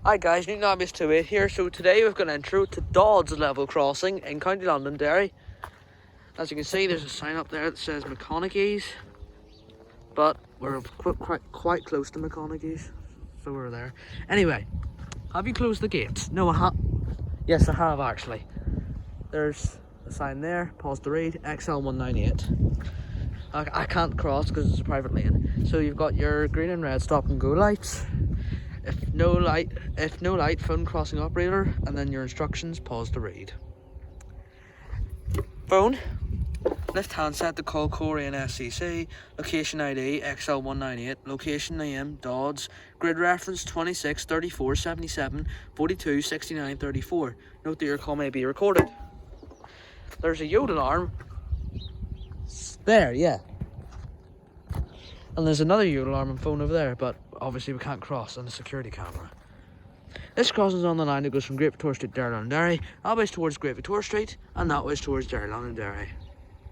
Hi guys, Newton Obvious 28 here. So today we've got an intro to Dodd's level crossing in County Londonderry. As you can see, there's a sign up there that says McConaughey's, but we're quite close to McConaughey's, so we're there. Anyway, have you closed the gates? No, I have. Yes, I have actually. There's a sign there, pause to read, XL198. I can't cross because it's a private lane. So you've got your green and red stop and go lights. If no light, phone crossing operator, and then your instructions, pause to read. Phone, lift handset to call Corey and SCC, location ID XL198, location name Dodds, grid reference 26 34 77 42 69 34. Note that your call may be recorded. There's a Yodel alarm there, yeah. And there's another Yodel alarm and phone over there, but obviously we can't cross on the security camera. This crossing is on the line that goes from Great Victoria Street, Derry, Londonderry, that way towards Great Victoria Street, and that way towards Derry, Londonderry.